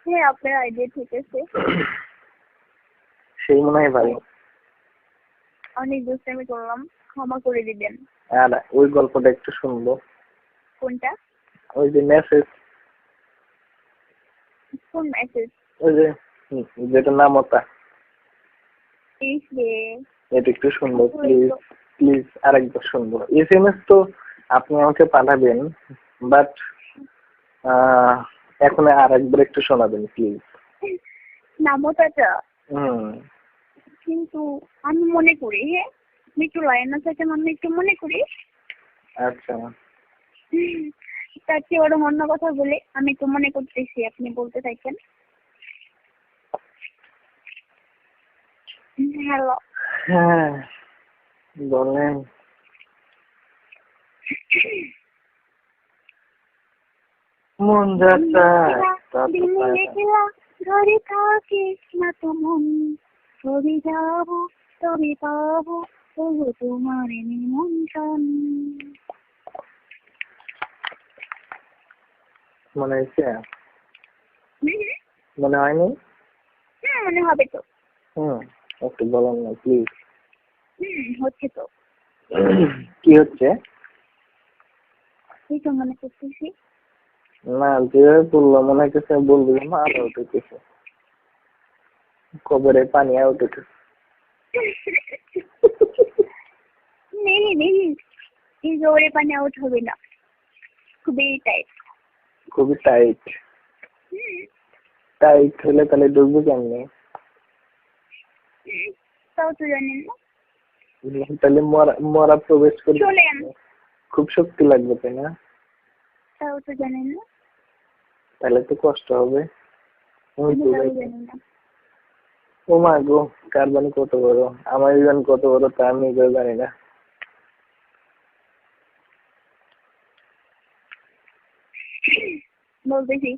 হ্যাঁ, আপনার আইডিয়া ঠিক আছে। সেই মনে হয় ভালো। অনেক দুষ্টামি করলাম, ক্ষমা করে দিবেন। আর ওই গল্পটা একটু শুনবো। কোনটা? ওই যে মেসেজ, কোন মেসেজ? ওই যে যেটা নাম ওটা, ইস রে, এটা একটু শুনবো প্লিজ। প্লিজ আরেকবার শুনবো। এসএমএস তো আপনি আমাকে পাঠাবেন, বাট এখন আরেকবার একটু শোনাবেন প্লিজ। নামতাটা হুম। কিন্তু আমি মনে করি, হ্যাঁ, আমি একটু লাইনা থাকেন, আমি একটু মনে করি। আচ্ছা। তার চেয়ে ওরকম অন্য কথা বলে আমি একটু মনে করতেছি, আপনি বলতে থাকেন। হ্যালো। হ্যাঁ বলেন। মন যাত্রা ঘরে থাকে না তো মন, তবে যাবো তবে পাবো তবু তোমার নিমন্ত্রণ। মনে হয়েছে? মনে হয়নি? মনে হবে তো। একটু বলেন না প্লিজ। হচ্ছে তো। কি হচ্ছে? এই তো মনে করতেছি। না যেভাবে বললো মনে হচ্ছে বলবো মারা উঠেছে, কবরে পানি আউট উঠেছে। নেই এই জোরে পানি আউট হবে না, খুবই টাইট। খুবই টাইট। টাইট হলে তাহলে ডুববো কেমনে? তাও তো জানেন না। তাহলে মরা প্রবেশ করে চলেন। খুব শক্তি লাগবে তাই না? তাও তো জানেন না। তাহলে তো কষ্ট হবে। তাও জানি না। ও মা গো, কারবানি কত বড়, আমার ইভেন কত বড় তা আমি নিজেও জানি না। বলতেছি।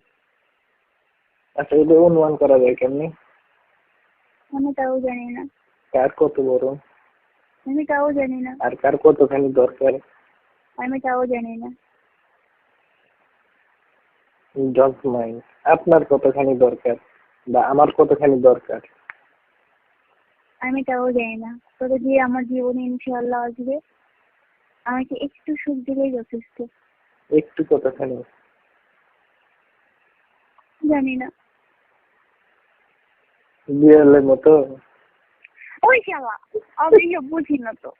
আচ্ছা এটা অনুমান করা যায় কেমনি? আমি তাও জানি না। কার কত বড়? আমি তাও জানি না। আর কার কতখানি দরকার? আমি তাও জানি না। ডোন্ট মাইন্ড আপনার কতখানি দরকার বা আমার কতখানি দরকার? আমি তাও জানি না। তবে যে আমার জীবনে ইনশাআল্লাহ আসবে, আমাকে একটু সুখ দিলেই যথেষ্ট। একটু কতখানি? জানি না। বিড়ালের মতো? ওই শালা, আমি বুঝি না তো।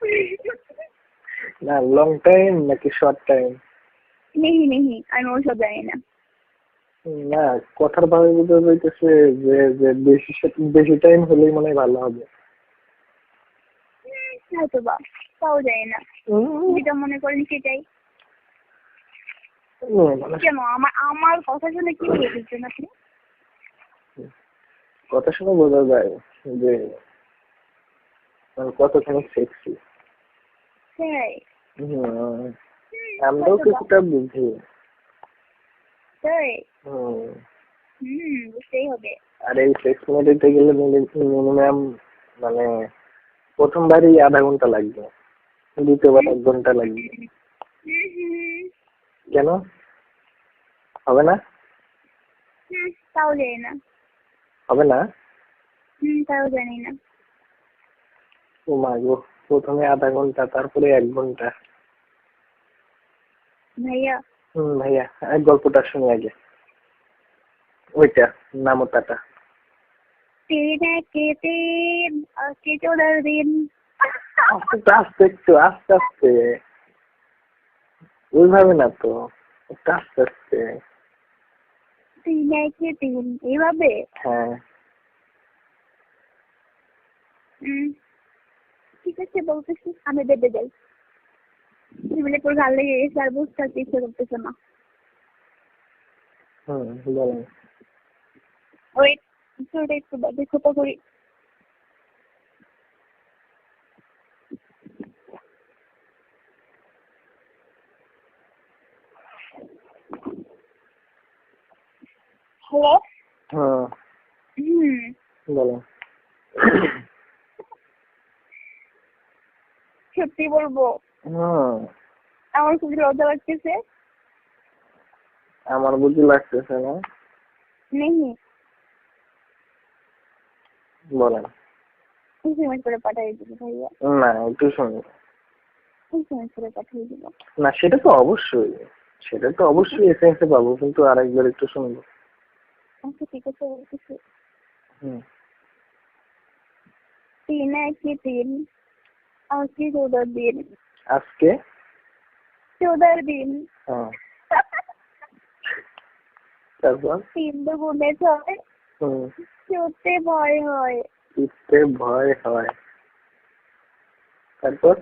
না লং টাইম নাকি শর্ট টাইম? নেহি আমি ওসব জানি না। না কথার ভাবে বোঝা যাইতেছে যে যে বেশি টাইম হলেই মনে হয় ভালো হবে। হয়তো বা, তাও জানি না। যেটা মনে করেন সেটাই। কেন আমার কথা শুনে কি বলছেন আপনি? কথা শুনে বোঝা যায় যে কতখানি সেক্সি। তাই? আমরাও কিছুটা বুঝি। তাই? বুঝতেই হবে। আর এই সেক্স মেডিতে গেলে মিনিমাম মানে প্রথমবারই আধা ঘন্টা লাগবে, দ্বিতীয়বার 1 ঘন্টা লাগবে। কেন হবে না? তাও জানি না। হবে না? তাও জানি না। ও মা গো, প্রথমে আধা ঘন্টা তারপরে 1 ঘন্টা। ভাইয়া। ভাইয়া গল্পটা শুনি আগে, ওইটা নামতাটা। আস্তে আস্তে একটু আস্তে আস্তে, ওইভাবে না তো, একটু আস্তে আস্তে। এইভাবে? হ্যাঁ। ঠিক আছে বলতেছি, আমি বেঁধে যাই। টেবিলে পর ভালো লেগে গেছে, আর বুঝতে পারতে ইচ্ছে করতেছে না। বলেন। ওই চুলটা একটু বাদে খোপা করি। হ্যালো। বলেন। সত্যি বলবো, আমার খুব লজ্জা লাগতেছে। আমার বুঝি লাগতেছে না? নেই বলেন। এসএমএস করে পাঠিয়ে দিব ভাইয়া, না একটু শুনুন। এসএমএস করে পাঠিয়ে দিব। না সেটা তো অবশ্যই, সেটা তো অবশ্যই এসএমএস এ পাবো, কিন্তু আরেকবার একটু শুনবো। আচ্ছা ঠিক আছে বলতেছি। হুম। 3 1 3 আজকে 14 দিন। আজকে 14 দিন। হ্যাঁ, তারপর 3 দুগুণে 6, হুম, চড়তে ভয় হয়। উঠতে ভয় হয়। তারপর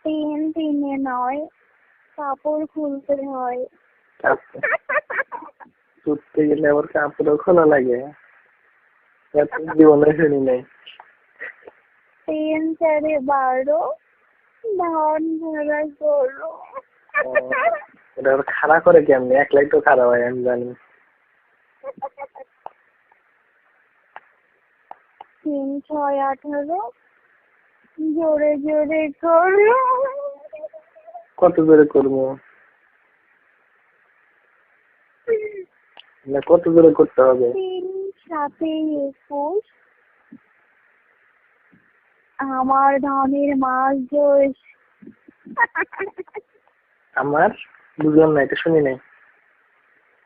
3 3 এ 9, কাপড় খুলতে হয়। উঠতে গেলে আবার কাপড়ও খোলা লাগে, এত জীবনে শুনি নাই। 3 4 এ 12, ধান ভরা গরু। ও, এটা আবার খাড়া করে কেমনি? একলাই তো খাড়া হয় আমি জানি। 3 6 18, জোরে জোরে করো। কত জোরে করবো? না কত জোরে করতে হবে? 3 7 21, আমার ধানের মাছ জোশ। আমার বুঝলাম না, এটা শুনি নাই।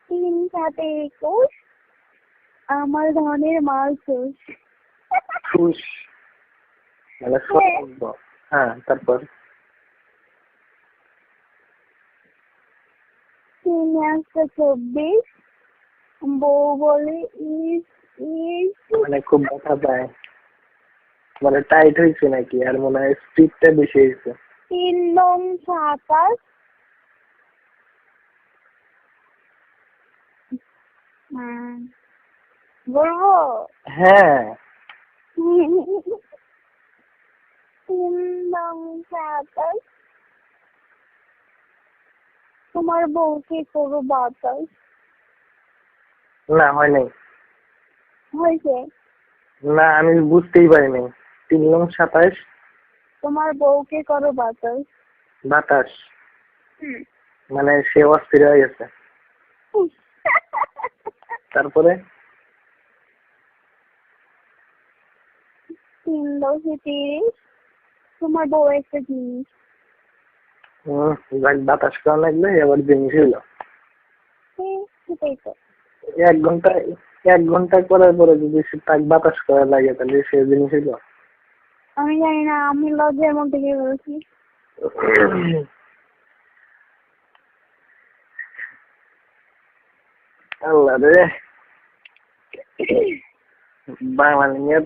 3 7 21, আমার ধানের মাছ জোশ। ফুস মানে শব্দ। হ্যাঁ তারপর 3 24, বউ বলে ইস ইস। মানে খুব ব্যথা পায়, মানে টাইট হয়েছে নাকি? আর মনে হয় স্পিডটা বেশি হয়েছে। 3 9 27, বলবো? হ্যাঁ 3 9 27, তোমার বউকে করো বাতাস। না হয় নাই। হয়েছে? না আমি বুঝতেই পারি নাই। 3 নং 27 তোমার বউকে করো বাতাস। বাতাস হুম। মানে সে অস্থির হয়ে গেছে। তারপরে 3 10 30, তোমার বউ একটা জিনিস। যাক বাতাস করা লাগবে, এবার জিনিস হইলো। সেটাই তো। 1 ঘন্টা 1 ঘন্টা করার পরে যদি সে তাক বাতাস করা লাগে তাহলে সে জিনিস হইলো। আমি জানি না, আমি লজ্জার মধ্যে গিয়ে বলছি। আল্লাহ রে, বাঙালির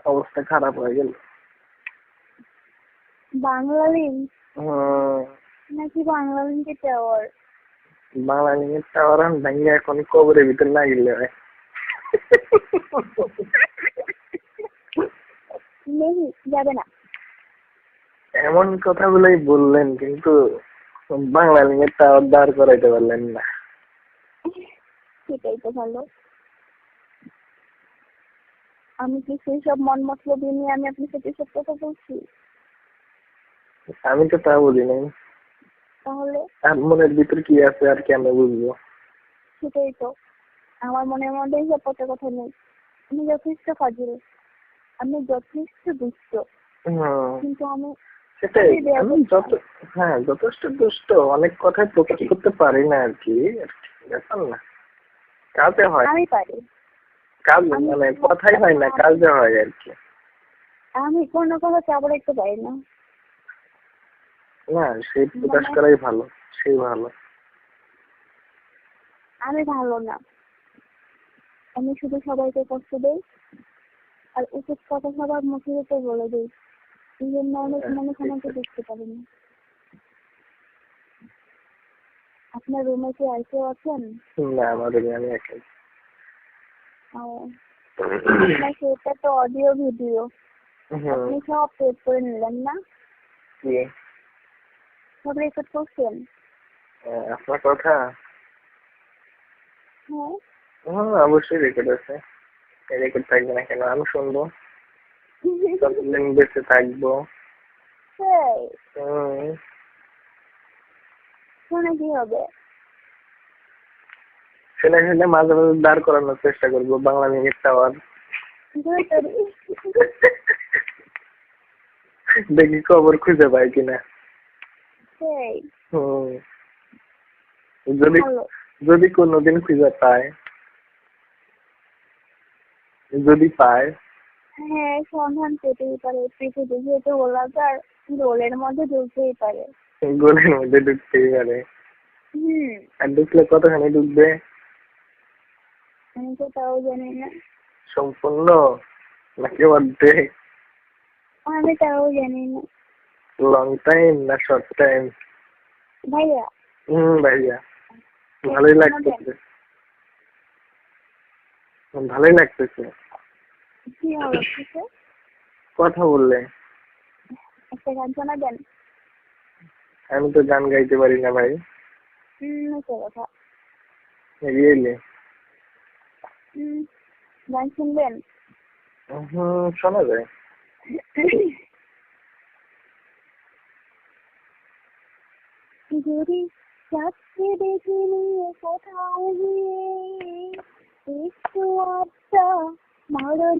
অবস্থা খারাপ হয়ে গেল। বাংলালিন হম, নাকি বাংলালিনকে টাওয়ার? বাঙালির টাওয়ার ভেঙে এখন কবরের ভিতর না গেলে হয়। নেই, যাবে না। এমন কথাগুলোই বললেন, কিন্তু বাংলালিনের টাওয়ার দাঁড় করাইতে পারলেন না। সেটাই তো ভালো। আমি কি সেই সব মন মতলব নিয়ে আমি আপনার সাথে সব কথা বলছি? আমি তো তা বলি নাই। তাহলে আর মনের ভিতর কি আছে আর কেন বুঝবো? সেটাই তো, আমার মনের মধ্যে সব কথা নেই। আমি যথেষ্ট ফাজিল, আমি যথেষ্ট দুষ্ট, হম, কিন্তু আমি সেটাই। আমি হ্যাঁ যথেষ্ট দুষ্ট, অনেক কথাই প্রকাশ করতে পারি না আর কি। ব্যাপার না, কাজে হয়। আমি পারি। কাজ মানে কথাই হয় না, কাজে হয় আর কি। আমি কোনো কথা চাপ রাখতে পারি না। না সেই প্রকাশ করাই ভালো, সেই ভালো। আমি ভালো না, আমি শুধু সবাইকে কষ্ট দেই, আর উচিত কথা সবার মুখের উপর বলে দিই। এই জন্য অনেক মানুষ আমাকে দেখতে পারে না। আপনার রুমে কি আর কেউ আছেন? না আমাদের আমি একাই। আপনার সেটা তো অডিও ভিডিও, আপনি সব সেভ করে নিলেন না? সব রেকর্ড করছেন? আপনার কথা হ্যাঁ অবশ্যই রেকর্ড আছে। রেকর্ড থাকবে না কেন? আমি শুনবো, যতদিন বেঁচে থাকবো। শুনে কি হবে? শুনে শুনে মাঝে মাঝে দাঁড় করানোর চেষ্টা করবো বাংলা মিনিট টাওয়ার। দেখি খবর খুঁজে পাই কিনা। সেই হম, যদি ভালো। যদি কোনোদিন খুঁজে পায়, যদি পায়, হ্যাঁ, সন্ধান পেতেই পারে। পৃথিবী যেহেতু গোলাকার, গোলের মধ্যে ঢুকতেই পারে। গোলের মধ্যে ঢুকতেই পারে। আর ঢুকলে কতখানি ঢুকবে আমি তো তাও জানি না। সম্পূর্ণ নাকি অর্ধেক? আমি তাও জানি না। লং টাইম না শর্ট টাইম? ভাইয়া ভাইয়া ভালোই লাগতেছে, ভালোই লাগতেছে। কি হলো কিছু? কথা বললে একটা গান শোনাবেন? আমি তো গান গাইতে পারি না ভাই। সে কথা। রিয়েলি? গান শুনবেন? শোনা যায়। যদি চাকরি দেখে নিয়ে কোথাও গিয়ে একটু আড্ডা মারো